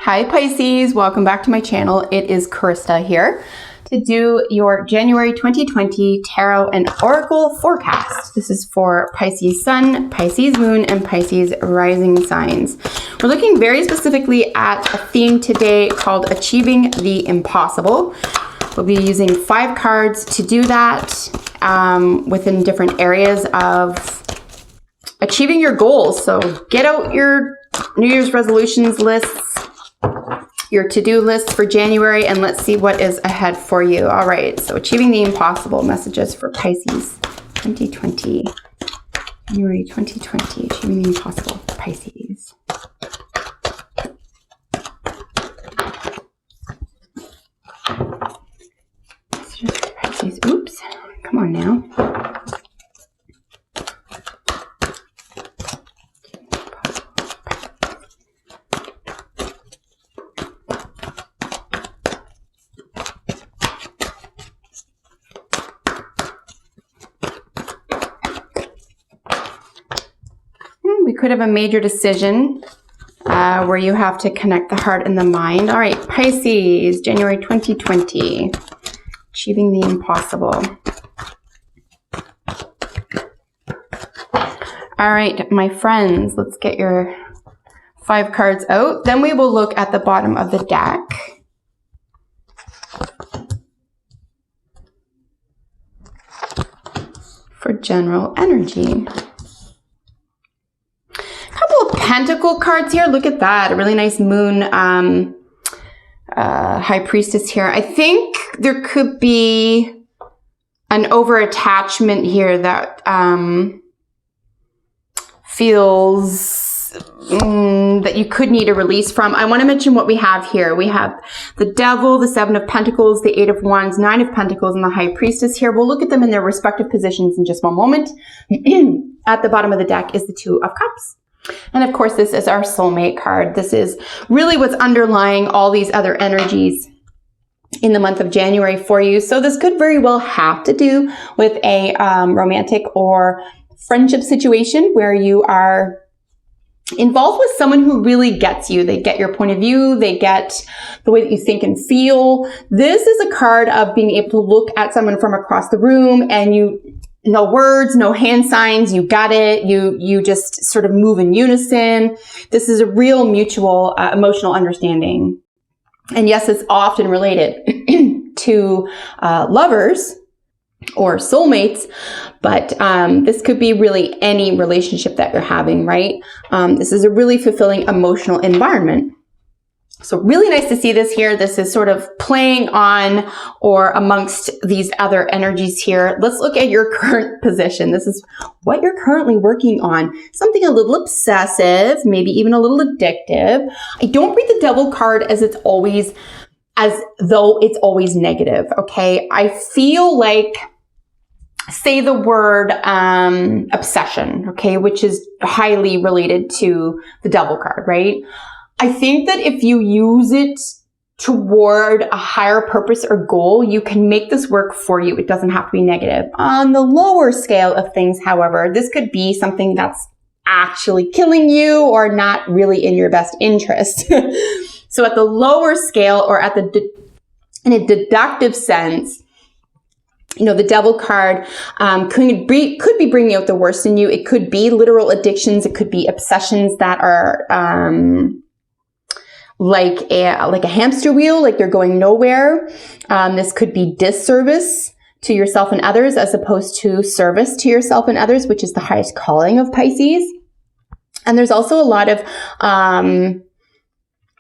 Hi Pisces, welcome back to my channel. It is Krista here to do your January 2020 Tarot and Oracle forecast. This is for Pisces Sun, Pisces Moon, and Pisces Rising signs. We're looking very specifically at a theme today called Achieving the Impossible. We'll be using 5 cards to do that within different areas of achieving your goals. So get out your New Year's resolutions lists, your to-do list for January, and let's see what is ahead for you. All right, so achieving the impossible, messages for Pisces 2020. January 2020, achieving the impossible, Pisces. Messages for Pisces. Oops, come on now. We could have a major decision where you have to connect the heart and the mind. All right, Pisces, January 2020, achieving the impossible. All right, my friends, let's get your 5 cards out. Then we will look at the bottom of the deck. For general energy. Pentacle cards here. Look at that. A really nice moon high priestess here. I think there could be an over-attachment here that feels that you could need a release from. I want to mention what we have here. We have the Devil, the 7 of Pentacles, the 8 of Wands, 9 of Pentacles, and the High Priestess here. We'll look at them in their respective positions in just one moment. At the bottom of the deck is the 2 of Cups. And of course, this is our soulmate card. This is really what's underlying all these other energies in the month of January for you. So this could very well have to do with a romantic or friendship situation where you are involved with someone who really gets you. They get your point of view. They get the way that you think and feel. This is a card of being able to look at someone from across the room and no words, no hand signs, you got it. You just sort of move in unison. This is a real mutual emotional understanding. And yes, it's often related to lovers or soulmates, but this could be really any relationship that you're having, right? This is a really fulfilling emotional environment. So really nice to see this here. This is sort of playing on or amongst these other energies here. Let's look at your current position. This is what you're currently working on. Something a little obsessive, maybe even a little addictive. I don't read the Devil card as though it's always negative, okay? I feel like, say the word obsession, okay, which is highly related to the Devil card, right? I think that if you use it toward a higher purpose or goal, you can make this work for you. It doesn't have to be negative. On the lower scale of things, however, this could be something that's actually killing you or not really in your best interest. So at the lower scale or in a deductive sense, you know, the Devil card could be bringing out the worst in you. It could be literal addictions. It could be obsessions that are like a hamster wheel, like they're going nowhere. This could be disservice to yourself and others as opposed to service to yourself and others, which is the highest calling of Pisces. And there's also a lot of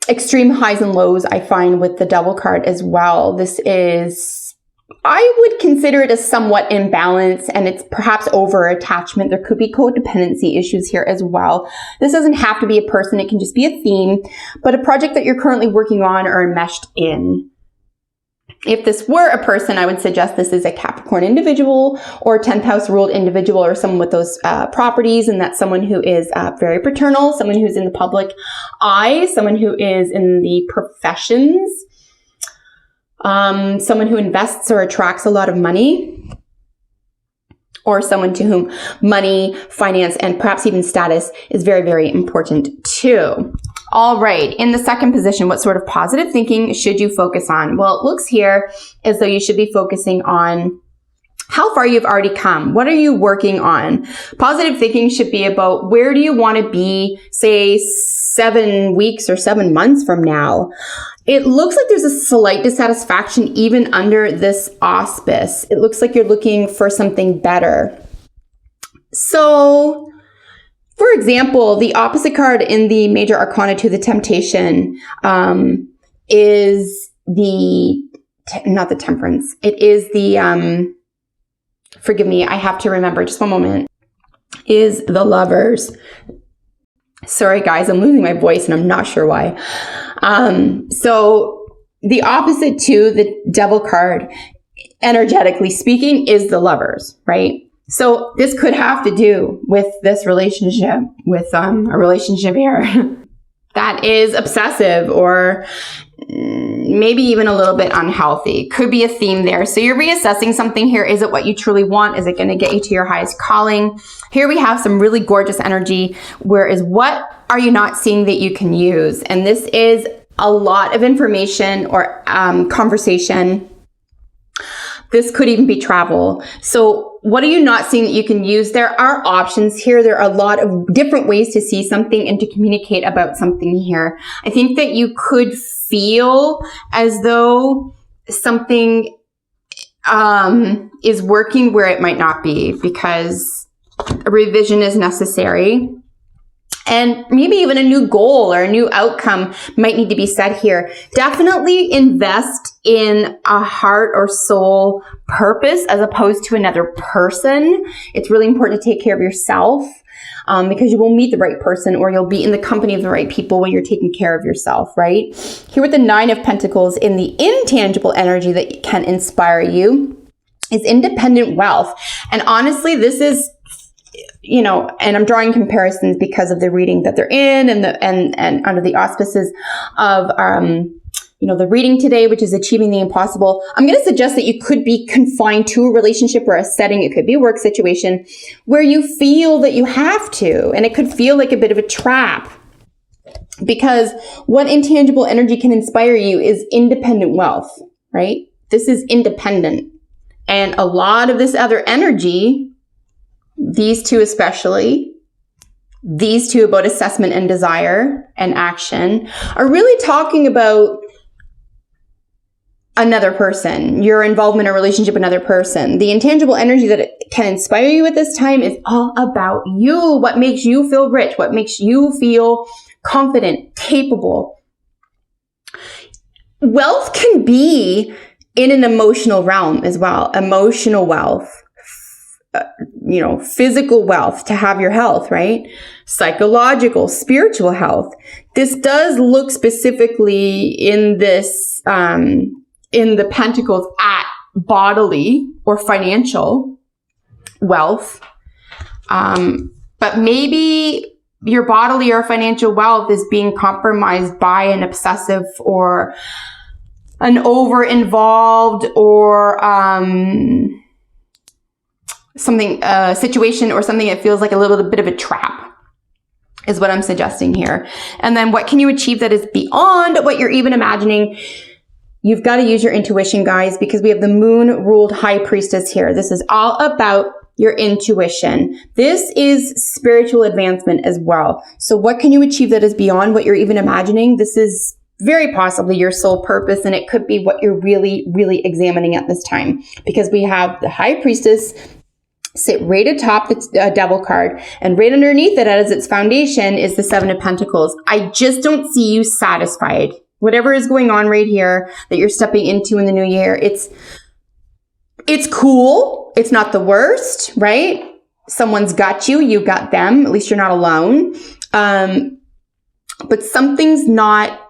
extreme highs and lows I find with the Devil card as well. This is, I would consider it as somewhat imbalanced, and it's perhaps over attachment. There could be codependency issues here as well. This doesn't have to be a person. It can just be a theme, but a project that you're currently working on or enmeshed in. If this were a person, I would suggest this is a Capricorn individual or 10th house ruled individual or someone with those properties, and that's someone who is very paternal, someone who's in the public eye, someone who is in the professions, someone who invests or attracts a lot of money, or someone to whom money, finance, and perhaps even status is very, very important too. All right, in the second position, what sort of positive thinking should you focus on? Well, it looks here as though you should be focusing on how far you've already come. What are you working on? Positive thinking should be about where do you want to be, say, 7 weeks or 7 months from now. It looks like there's a slight dissatisfaction even under this auspice. It looks like you're looking for something better. So, for example, the opposite card in the major arcana to the temptation is not the temperance. It is the, forgive me, I have to remember, just one moment, is the lovers. Sorry, guys, I'm losing my voice and I'm not sure why. So the opposite to the devil card, energetically speaking, is the lovers, right? So this could have to do with this relationship, with a relationship here that is obsessive or maybe even a little bit unhealthy. Could be a theme there. So you're reassessing something here. Is it what you truly want? Is it going to get you to your highest calling? Here we have some really gorgeous energy. Whereas what are you not seeing that you can use? And this is a lot of information or conversation. This could even be travel. So what are you not seeing that you can use? There are options here. There are a lot of different ways to see something and to communicate about something here. I think that you could feel as though something is working where it might not be, because a revision is necessary. And maybe even a new goal or a new outcome might need to be set here. Definitely invest in a heart or soul purpose as opposed to another person. It's really important to take care of yourself because you will meet the right person, or you'll be in the company of the right people when you're taking care of yourself, right? Here with the 9 of Pentacles, in the intangible energy that can inspire you is independent wealth. And honestly, this is, you know, and I'm drawing comparisons because of the reading that they're in and under the auspices of, you know, the reading today, which is achieving the impossible. I'm going to suggest that you could be confined to a relationship or a setting. It could be a work situation where you feel that you have to, and it could feel like a bit of a trap, because what intangible energy can inspire you is independent wealth, right? This is independent. And a lot of this other energy, these two especially, these two about assessment and desire and action, are really talking about another person, your involvement in a relationship with another person. The intangible energy that it can inspire you at this time is all about you. What makes you feel rich? What makes you feel confident, capable? Wealth can be in an emotional realm as well. Emotional wealth. You know, physical wealth to have your health, right? Psychological, spiritual health. This does look specifically in this, in the Pentacles at bodily or financial wealth. But maybe your bodily or financial wealth is being compromised by an obsessive or an over-involved or, something, a situation or something that feels like a little bit of a trap is what I'm suggesting here. And then what can you achieve that is beyond what you're even imagining? You've got to use your intuition, guys, because we have the moon ruled high priestess here. This is all about your intuition. This is spiritual advancement as well. So what can you achieve that is beyond what you're even imagining? This is very possibly your soul purpose, and it could be what you're really, really examining at this time, because we have the high priestess sit right atop the devil card, and right underneath it as its foundation is the 7 of Pentacles. I just don't see you satisfied. Whatever is going on right here that you're stepping into in the new year, it's cool. It's not the worst, right? Someone's got you. You got them. At least you're not alone. But something's not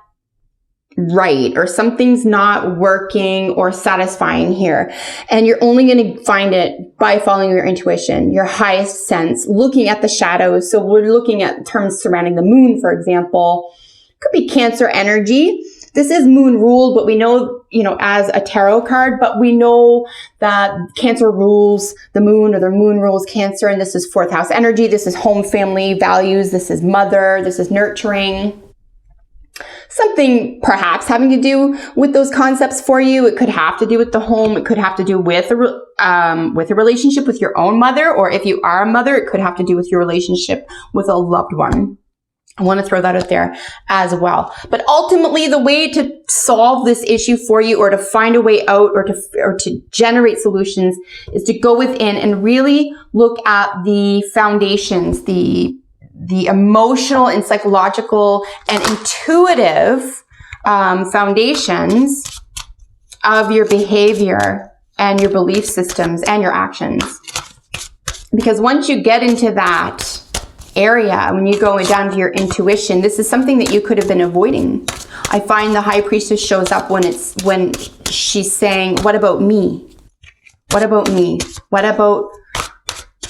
right, or something's not working or satisfying here. And you're only going to find it by following your intuition, your highest sense, looking at the shadows. So we're looking at terms surrounding the moon, for example. Could be Cancer energy. This is moon ruled, but we know, you know, as a tarot card, but we know that Cancer rules the moon, or the moon rules Cancer. And this is 4th house energy. This is home, family, values. This is mother. This is nurturing. something perhaps having to do with those concepts for you. It could have to do with the home. It could have to do with a relationship with your own mother, or if you are a mother, it could have to do with your relationship with a loved one. I want to throw that out there as well. But ultimately, the way to solve this issue for you, or to find a way out, or to generate solutions, is to go within and really look at the foundations, the emotional and psychological and intuitive foundations of your behavior and your belief systems and your actions. Because once you get into that area, when you go down to your intuition, this is something that you could have been avoiding. I find the High Priestess shows up when she's saying, what about me? What about me? What about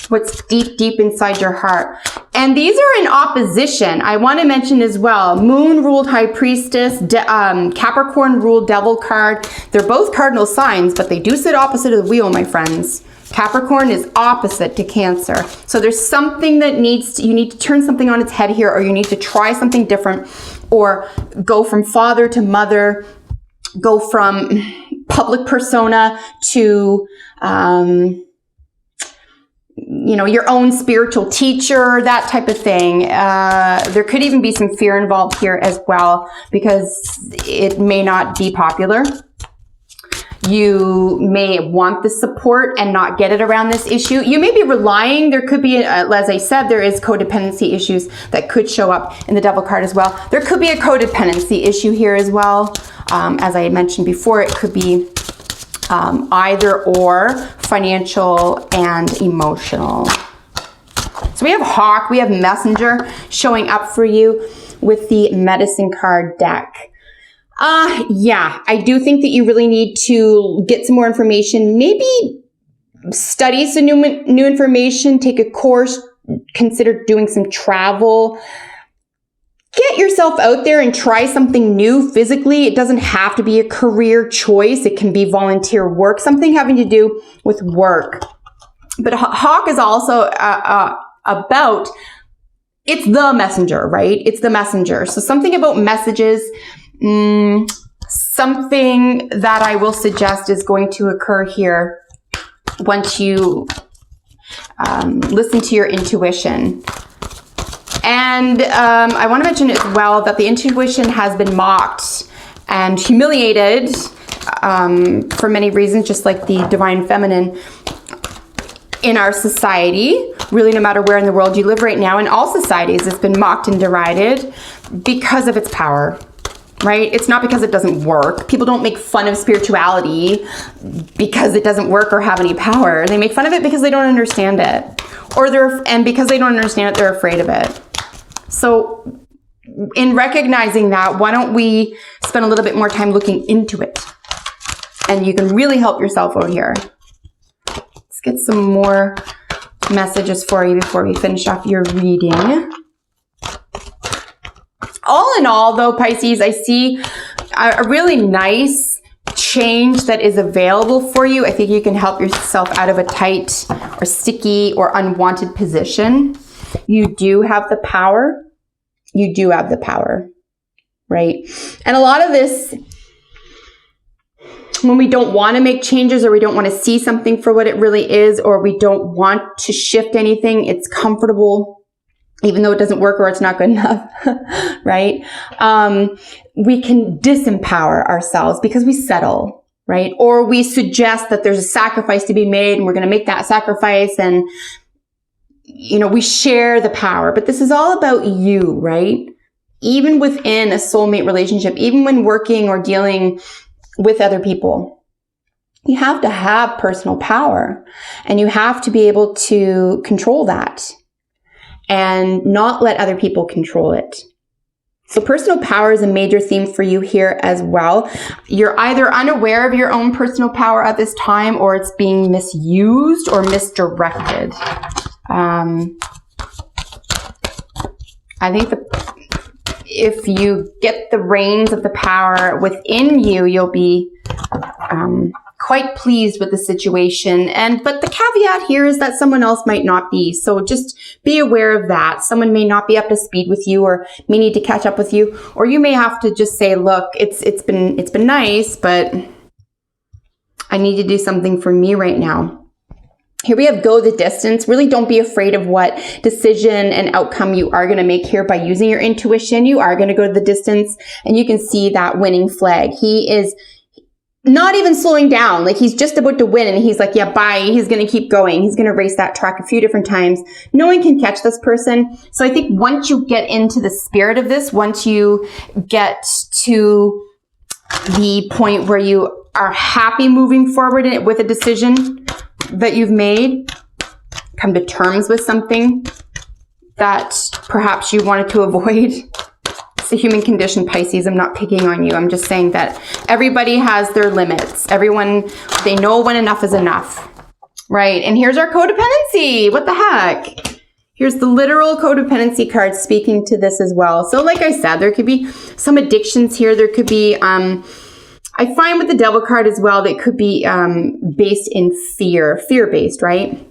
what's deep inside your heart? And these are in opposition. I want to mention as well, Moon ruled High Priestess, Capricorn ruled Devil card. They're both cardinal signs, but they do sit opposite of the wheel, my friends. Capricorn is opposite to Cancer. So there's something that you need to turn something on its head here, or you need to try something different, or go from father to mother, go from public persona to, your own spiritual teacher, that type of thing. There could even be some fear involved here as well, because it may not be popular. You may want the support and not get it around this issue. You may be relying. There could be, as I said, there is codependency issues that could show up in the Devil card as well. There could be a codependency issue here as well. As I had mentioned before, it could be either or, financial and emotional. So we have Hawk, we have Messenger showing up for you with the Medicine card deck. Yeah, I do think that you really need to get some more information, maybe study some new information, take a course, consider doing some travel. Get yourself out there and try something new physically. It doesn't have to be a career choice. It can be volunteer work, something having to do with work. But Hawk is also about, it's the messenger, right? It's the messenger. So something about messages. Something that I will suggest is going to occur here once you listen to your intuition. And I want to mention as well that the intuition has been mocked and humiliated for many reasons, just like the divine feminine in our society. Really, no matter where in the world you live right now, in all societies, it's been mocked and derided because of its power. Right? It's not because it doesn't work. People don't make fun of spirituality because it doesn't work or have any power. They make fun of it because they don't understand it. And because they don't understand it, they're afraid of it. So in recognizing that, why don't we spend a little bit more time looking into it? And you can really help yourself out here. Let's get some more messages for you before we finish off your reading. All in all, though, Pisces, I see a really nice change that is available for you. I think you can help yourself out of a tight or sticky or unwanted position. You do have the power. You do have the power, right? And a lot of this, when we don't want to make changes, or we don't want to see something for what it really is, or we don't want to shift anything, it's comfortable, even though it doesn't work or it's not good enough, right? We can disempower ourselves because we settle, right? Or we suggest that there's a sacrifice to be made and we're going to make that sacrifice, and, we share the power. But this is all about you, right? Even within a soulmate relationship, even when working or dealing with other people, you have to have personal power, and you have to be able to control that and not let other people control it. So personal power is a major theme for you here as well. You're either unaware of your own personal power at this time, or it's being misused or misdirected. I think if you get the reins of the power within you, you'll be quite pleased with the situation. But the caveat here is that someone else might not be. So just be aware of that. Someone may not be up to speed with you, or may need to catch up with you, or you may have to just say, look, it's been nice, but I need to do something for me right now. Here we have go the distance. Really don't be afraid of what decision and outcome you are going to make here by using your intuition. You are going to go to the distance, and you can see that winning flag. He is not even slowing down. Like, he's just about to win, and he's like, yeah, bye. He's going to keep going. He's going to race that track a few different times. No one can catch this person. So I think once you get into the spirit of this, once you get to the point where you are happy moving forward with a decision that you've made, come to terms with something that perhaps you wanted to avoid. It's a human condition, Pisces. I'm not picking on you. I'm just saying that everybody has their limits. Everyone, they know when enough is enough, right? And here's our codependency. What the heck? Here's the literal codependency card speaking to this as well. So like I said, there could be some addictions here. There could be, I find with the Devil card as well, that could be based in fear-based, right?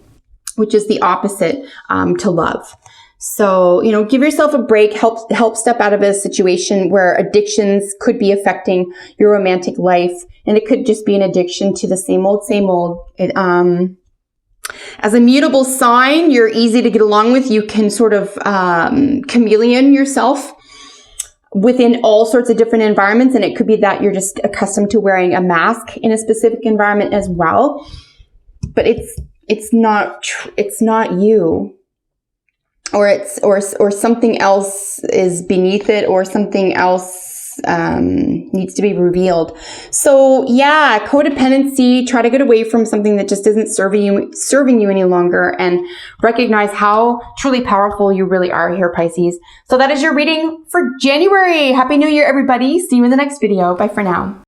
Which is the opposite to love. So, you know, give yourself a break, help step out of a situation where addictions could be affecting your romantic life. And it could just be an addiction to the same old. As a mutable sign, you're easy to get along with. You can sort of chameleon yourself within all sorts of different environments. And it could be that you're just accustomed to wearing a mask in a specific environment as well. But it's not you. Or something else is beneath it, or something else needs to be revealed. So yeah, codependency, try to get away from something that just isn't serving you any longer, and recognize how truly powerful you really are here, Pisces. So that is your reading for January. Happy New Year, everybody. See you in the next video. Bye for now.